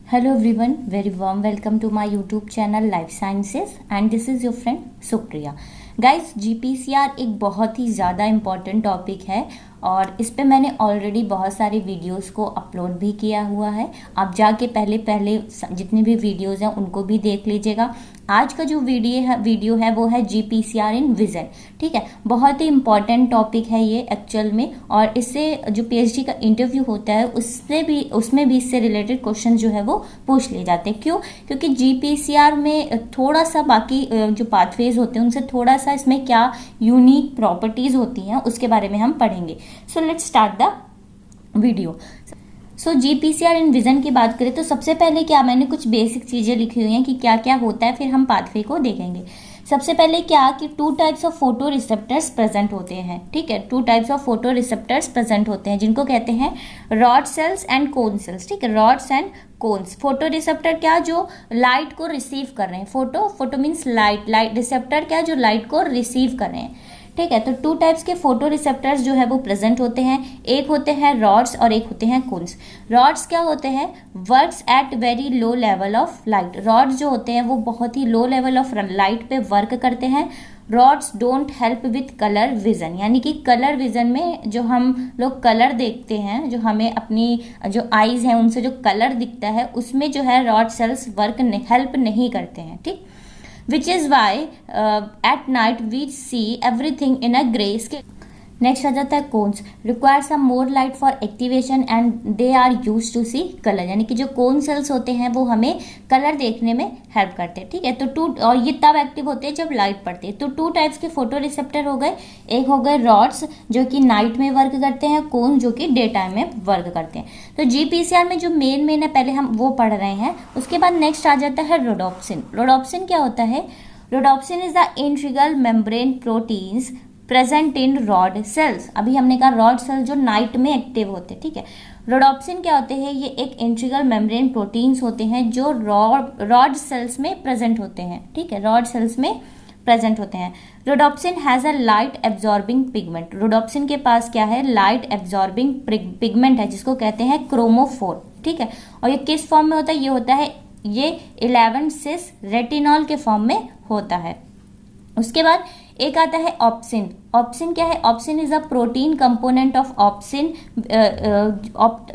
Hello everyone, very warm welcome to my YouTube channel Life Sciences and this is your friend Supriya. Guys GPCR एक बहुत ही ज़्यादा important topic है और इस पे मैंने ऑलरेडी बहुत सारे वीडियोस को अपलोड भी किया हुआ है। आप जाके पहले जितने भी वीडियोस हैं उनको भी देख लीजिएगा। आज का जो वीडियो है वो है GPCR इन विजन। ठीक है, बहुत ही इम्पॉर्टेंट टॉपिक है ये एक्चुअल में, और इससे जो PhD का इंटरव्यू होता है उसमें भी इससे रिलेटेड क्वेश्चन जो है वो पूछ लिए जाते हैं। क्यों? क्योंकि GPCR में थोड़ा सा बाकी जो पाथवेज होते हैं उनसे थोड़ा सा इसमें क्या यूनिक प्रॉपर्टीज होती हैं उसके बारे में हम पढ़ेंगे। So let's start the video. So GPCR in vision की बात करें तो सबसे पहले क्या, मैंने कुछ बेसिक चीज़ें लिखी हुई हैं कि क्या क्या होता है, फिर हम पाथवे को देखेंगे। सबसे पहले क्या कि 2 types of photo receptors present होते हैं। ठीक है, 2 types of photo receptors present होते हैं जिनको कहते हैं rod cells and cone cells. ठीक है, rods and cones. Photo receptor क्या, जो लाइट को रिसीव कर रहे हैं। फोटो मीन्स लाइट रिसेप्टर क्या, जो लाइट को रिसीव कर रहे हैं। ठीक है, तो 2 टाइप्स के फोटो रिसेप्टर्स जो है वो प्रेजेंट होते हैं। एक होते हैं रॉड्स और एक होते हैं कोन्स। रॉड्स क्या होते हैं, works at very low level of light. Rods जो होते हैं वो बहुत ही लो लेवल ऑफ लाइट पे वर्क करते हैं। Rods don't help with colour vision, यानी कि कलर विजन में जो हम लोग कलर देखते हैं, जो हमें अपनी जो आईज हैं उनसे जो कलर दिखता है उसमें जो है रॉड सेल्स हेल्प नहीं करते हैं। ठीक, which is why at night we see everything in a gray scale. Next आ जाता है cones. Require some more light for activation and they are use to see colour, यानी कि जो कोन सेल्स होते हैं वो हमें कलर देखने में हेल्प करते हैं। ठीक है, तो और ये तब एक्टिव होते हैं जब लाइट पड़ती है। तो 2 टाइप्स के फोटो रिसेप्टर हो गए। एक हो गए रॉड्स जो कि नाइट में वर्क करते हैं, कोन जो कि डे टाइम में वर्क करते हैं। तो GPCR में जो मेन है पहले हम वो पढ़ रहे हैं। उसके बाद नेक्स्ट आ जाता है रोडोप्सिन। रोडोप्सिन क्या होता है, rhodopsin is the integral membrane proteins present in rod sales. अभी हमने कहा रॉड सेल जो नाइट में एक्टिव होते हैं। ठीक है, रोडोप्सिन क्या होते हैं, ये एक इंटीग्रल मेम्ब्रेन प्रोटीन्स होते हैं जो रॉड सेल्स में प्रेजेंट होते हैं। ठीक है, रॉड सेल्स में प्रेजेंट होते हैं। Rhodopsin has a light absorbing pigment. Rhodopsin के पास क्या है, लाइट एब्जॉर्बिंग पिगमेंट है जिसको कहते हैं क्रोमोफोर। ठीक है, और ये किस फॉर्म में होता है, ये होता है ये 11 सिस रेटिनॉल के फॉर्म में होता है। उसके बाद एक आता है ऑप्सिन। ऑप्सिन क्या है, obscene is a protein component of obscene.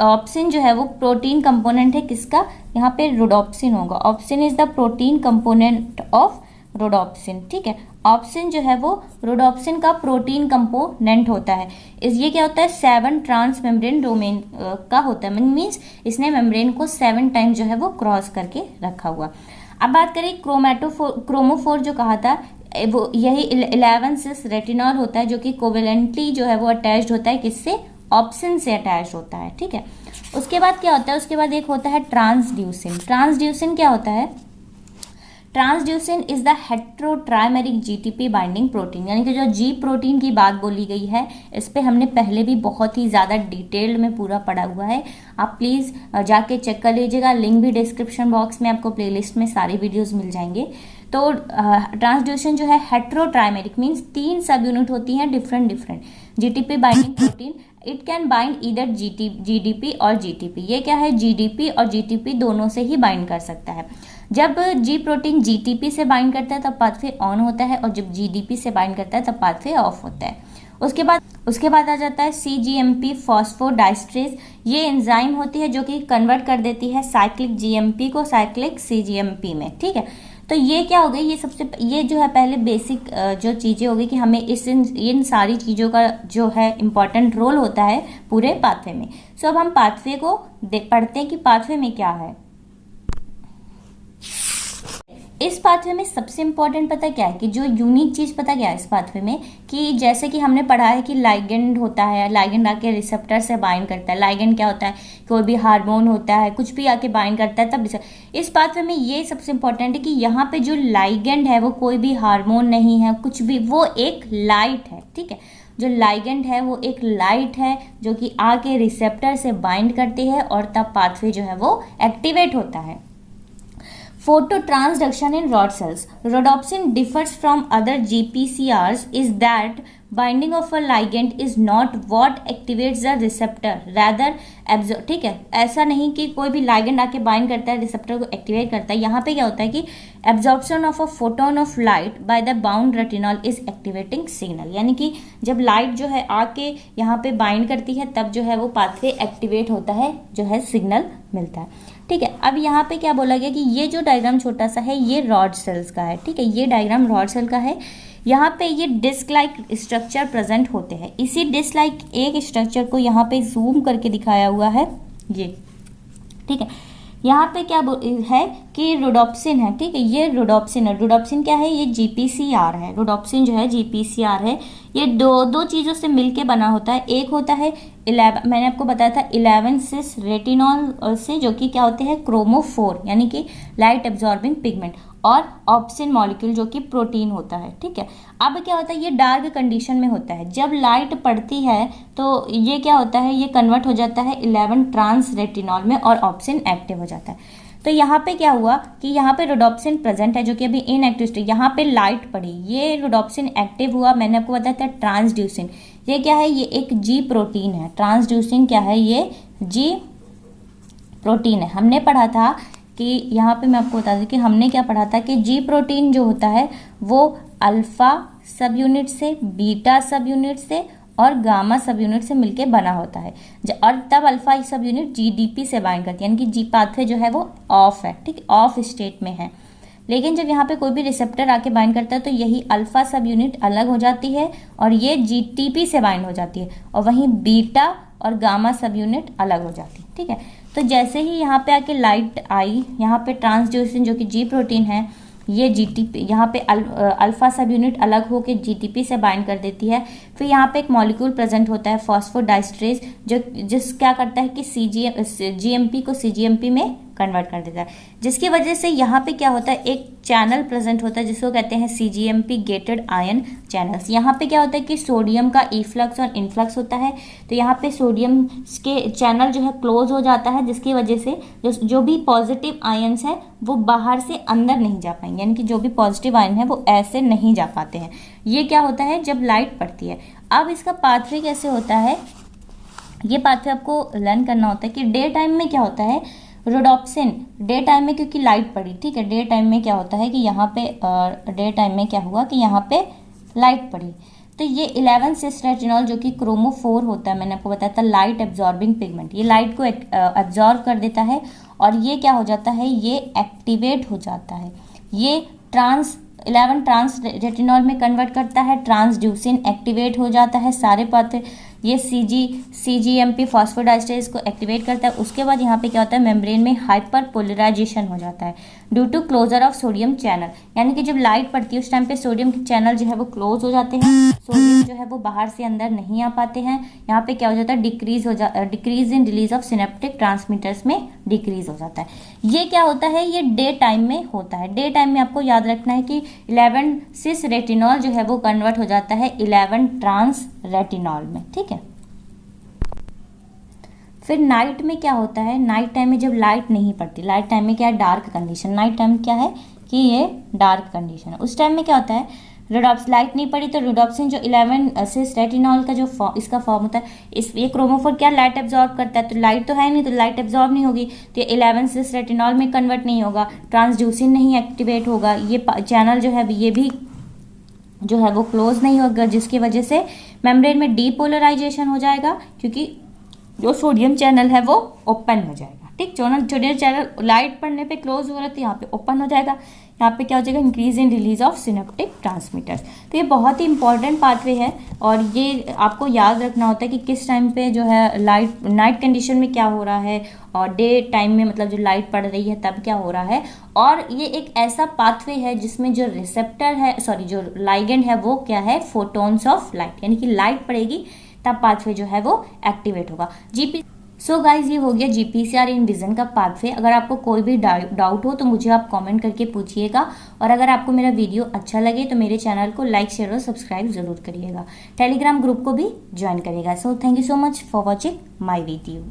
Obscene जो है वो प्रोटीन कंपोनेंट है किसका, यहाँ पे रोडोप्सिन होगा। Obscene is the protein component of rhodopsin. ठीक है, ऑप्सिन जो है वो रोडोप्सिन का प्रोटीन कंपोनेंट होता है। ये क्या होता है, 7 ट्रांस मेम्ब्रेन डोमेन का होता है। मीन्स इसने मेम्ब्रेन को 7 टाइम जो है वो क्रॉस करके रखा हुआ। अब बात करें क्रोमोफोर जो कहा था, वो यही 11 सिस रेटिनॉल होता है जो कि कोवेलेंटली जो है वो अटैच्ड होता है किससे, ऑप्सिन से अटैच्ड होता है। ठीक है, उसके बाद क्या होता है, उसके बाद एक होता है ट्रांसड्यूसिन। ट्रांसड्यूसिन क्या होता है, transducin is the heterotrimeric GTP binding protein, यानी कि जो G प्रोटीन की बात बोली गई है इस पे हमने पहले भी बहुत ही ज़्यादा डिटेल्ड में पूरा पढ़ा हुआ है। आप प्लीज़ जाके चेक कर लीजिएगा, लिंक भी डिस्क्रिप्शन बॉक्स में आपको प्लेलिस्ट में सारे वीडियोस मिल जाएंगे। तो ट्रांसड्यूसिन जो है हेट्रोट्राइमेरिक मीन्स 3 सब यूनिट होती हैं different GTP binding protein. It can bind either GDP और GTP। ये क्या है, GDP और GTP दोनों से ही बाइंड कर सकता है। जब G प्रोटीन GTP से बाइंड करता है तब पाथवे ऑन होता है, और जब GDP से बाइंड करता है तब पाथवे ऑफ होता है। उसके बाद आ जाता है CGMP फॉस्फोडाइस्ट्रेज। ये एंजाइम होती है जो कि कन्वर्ट कर देती है साइक्लिक GMP को साइक्लिक CGMP में। ठीक है, तो ये क्या हो गई, ये जो है पहले बेसिक जो चीज़ें हो गई कि हमें इन सारी चीज़ों का जो है इम्पॉर्टेंट रोल होता है पूरे पाथवे में। सो अब हम पाथवे को पढ़ते हैं कि पाथवे में क्या है। इस पाथवे में सबसे इम्पॉर्टेंट पता क्या है, कि जो यूनिक चीज़ पता क्या है इस पाथवे में, कि जैसे कि हमने पढ़ा है कि लाइगेंड होता है, लाइगेंड आके रिसेप्टर से बाइंड करता है। लाइगेंड क्या होता है, कोई भी हार्मोन होता है, कुछ भी आके बाइंड करता है तब इस पाथवे में ये सबसे इम्पॉर्टेंट है कि यहाँ पे जो लाइगेंड है वो कोई भी हार्मोन नहीं है, कुछ भी, वो एक लाइट है। ठीक है, जो लाइगेंड है वो एक लाइट है जो कि आके रिसेप्टर से बाइंड करती है और तब पाथवे जो है वो एक्टिवेट होता है। Phototransduction in rod cells. Rhodopsin differs from other GPCRs is that binding of a ligand is not what activates the receptor rather absorb, ठीक है, ऐसा नहीं कि कोई भी लाइगेंड आके बाइंड करता है रिसेप्टर को एक्टिवेट करता है। यहाँ पे क्या होता है कि absorption of a photon of light by the bound retinol is activating signal, यानी कि जब लाइट जो है आके यहाँ पे बाइंड करती है तब जो है वो पाथवे एक्टिवेट होता है, जो है सिग्नल मिलता है। ठीक है, अब यहाँ पे क्या बोला गया कि ये जो डायग्राम छोटा सा है ये रॉड सेल्स का है। ठीक है, ये डायग्राम रॉड सेल का है। यहाँ पे ये डिस्क लाइक स्ट्रक्चर प्रेजेंट होते हैं। इसी डिस्क लाइक एक स्ट्रक्चर को यहाँ पे जूम करके दिखाया हुआ है ये। ठीक है, यहाँ पे क्या है कि रोडोप्सिन है। ठीक है, ये रोडोप्सिन है। रोडोप्सिन क्या है? ये जीपीसीआर है। रोडोप्सिन जो है जीपीसीआर है। ये दो चीज़ों से मिलके बना होता है। एक होता है 11, मैंने आपको बताया था 11 सिस रेटिनॉल से, जो कि क्या होते हैं क्रोमोफोर, यानी कि लाइट एब्जॉर्बिंग पिगमेंट, और ऑप्सिन मॉलिक्यूल जो कि प्रोटीन होता है। ठीक है, अब क्या होता है, ये डार्क कंडीशन में होता है। जब लाइट पड़ती है तो ये क्या होता है, ये कन्वर्ट हो जाता है 11 ट्रांस रेटिनॉल में और ऑप्सिन एक्टिव हो जाता है। तो यहाँ पे क्या हुआ कि यहाँ पे रोडोप्सिन प्रेजेंट है जो कि अभी इनएक्टिव स्टेट, यहाँ पे लाइट पड़ी, ये रोडोप्सिन एक्टिव हुआ। मैंने आपको बताया था ट्रांसड्यूसिन, ये क्या है, ये एक जी प्रोटीन है। ट्रांसड्यूसिन क्या है, ये जी प्रोटीन है। हमने पढ़ा था कि यहाँ पे मैं आपको बता दूं कि हमने क्या पढ़ा था कि जी प्रोटीन जो होता है वो अल्फा सब यूनिट से, बीटा सब यूनिट से और गामा सब यूनिट से मिलके बना होता है। और तब अल्फा सब यूनिट जीडीपी से बाइंड करती है, यानी कि जी पाथवे जो है वो ऑफ है। ठीक है, ऑफ स्टेट में है। लेकिन जब यहाँ पे कोई भी रिसेप्टर आके बाइंड करता है तो यही अल्फा सब यूनिट अलग हो जाती है और ये जीटीपी से बाइंड हो जाती है, और वहीं बीटा और गामा सब यूनिट अलग हो जाती है। ठीक है, तो जैसे ही यहाँ पे आके लाइट आई, यहाँ पे ट्रांसड्यूसिन जो कि जी प्रोटीन है, ये जीटीपी, यहाँ पे अल्फा सब यूनिट अलग होकर जीटीपी से बाइंड कर देती है। फिर यहाँ पे एक मॉलिक्यूल प्रेजेंट होता है फॉस्फोडाइस्ट्रेज, जिस क्या करता है कि जीएमपी को सीजीएमपी में कन्वर्ट कर देता है, जिसकी वजह से यहाँ पे क्या होता है, एक चैनल प्रेजेंट होता है जिसको कहते हैं सीजीएमपी गेटेड आयन चैनल्स। यहाँ पे क्या होता है कि सोडियम का इफ्लक्स और इनफ्लक्स होता है, तो यहाँ पे सोडियम के चैनल जो है क्लोज हो जाता है, जिसकी वजह से जो भी पॉजिटिव आयन्स हैं वो बाहर से अंदर नहीं जा पाएंगे, यानी कि जो भी पॉजिटिव आयन है वो ऐसे नहीं जा पाते हैं। ये क्या होता है जब लाइट पड़ती है। अब इसका पाथवे कैसे होता है, ये पाथवे आपको लर्न करना होता है कि डे टाइम में क्या होता है, रोडोप्सिन डे टाइम में, क्योंकि लाइट पड़ी, ठीक है, डे टाइम में क्या होता है कि यहाँ पे डे टाइम में क्या हुआ कि यहाँ पे लाइट पड़ी, तो ये 11 सिस रेटिनॉल जो कि क्रोमोफोर होता है, मैंने आपको बताया था लाइट एब्जॉर्बिंग पिगमेंट, ये लाइट को एब्जॉर्ब कर देता है और ये क्या हो जाता है, ये एक्टिवेट हो जाता है। ये 11 ट्रांस रेटिनॉल में कन्वर्ट करता है, ट्रांसड्यूसिन एक्टिवेट हो जाता है, सारे पाथवे, ये सीजीएमपी फॉस्फोडाइस्ट्रेज को एक्टिवेट करता है। उसके बाद यहाँ पे क्या होता है, मेम्ब्रेन में हाइपर पोलराइजेशन हो जाता है due to closure of sodium channel, यानी कि जब लाइट पड़ती है उस टाइम पे सोडियम के चैनल जो है वो क्लोज हो जाते हैं, सोडियम जो है वो बाहर से अंदर नहीं आ पाते हैं। यहाँ पे क्या हो जाता है, decrease in release of synaptic transmitters में डिक्रीज हो जाता है। ये क्या होता है, ये डे टाइम में होता है। डे टाइम में आपको याद रखना है कि 11 सिस रेटिनॉल जो है वो कन्वर्ट हो जाता है 11 ट्रांस रेटिनॉल में। ठीक है, फिर नाइट में क्या होता है, नाइट टाइम में जब लाइट नहीं पड़ती, लाइट टाइम में क्या है, डार्क कंडीशन, नाइट टाइम क्या है कि ये डार्क कंडीशन है, उस टाइम में क्या होता है, लाइट नहीं पड़ी तो रोडोप्सिन जो 11 सिस रेटिनॉल का जो इसका फॉर्म होता है, ये क्रोमोफोर क्या लाइट एब्जॉर्ब करता है, तो लाइट तो है नहीं, तो लाइट एब्जॉर्ब नहीं होगी, तो ये 11 सिस रेटिनॉल में कन्वर्ट नहीं होगा, ट्रांसड्यूसिन नहीं एक्टिवेट होगा, ये चैनल जो है ये भी जो है वो क्लोज नहीं होगा, जिसकी वजह से मेम्ब्रेन में डीपोलराइजेशन हो जाएगा, क्योंकि जो सोडियम चैनल है वो ओपन हो जाएगा। ठीक, सोडियम चैनल लाइट पड़ने पे क्लोज हो रहा है तो यहाँ पे ओपन हो जाएगा, यहाँ पे क्या हो जाएगा, increase in release of synaptic transmitters. तो ये बहुत ही इंपॉर्टेंट पाथवे है और ये आपको याद रखना होता है कि किस टाइम पे जो है नाइट कंडीशन में क्या हो रहा है और डे टाइम में मतलब जो लाइट पड़ रही है तब क्या हो रहा है। और ये एक ऐसा पाथवे है जिसमें जो रिसेप्टर है, जो लाइगेंड है वो क्या है, फोटोन्स ऑफ लाइट, यानी कि लाइट पड़ेगी तब पाथवे जो है वो एक्टिवेट होगा। सो गाइज ये हो गया जीपीसीआर इन विजन का पाथवे। अगर आपको कोई भी डाउट हो तो मुझे आप कमेंट करके पूछिएगा, और अगर आपको मेरा वीडियो अच्छा लगे तो मेरे चैनल को लाइक शेयर और सब्सक्राइब जरूर करिएगा। टेलीग्राम ग्रुप को भी ज्वाइन करिएगा। So thank you so much for watching my video.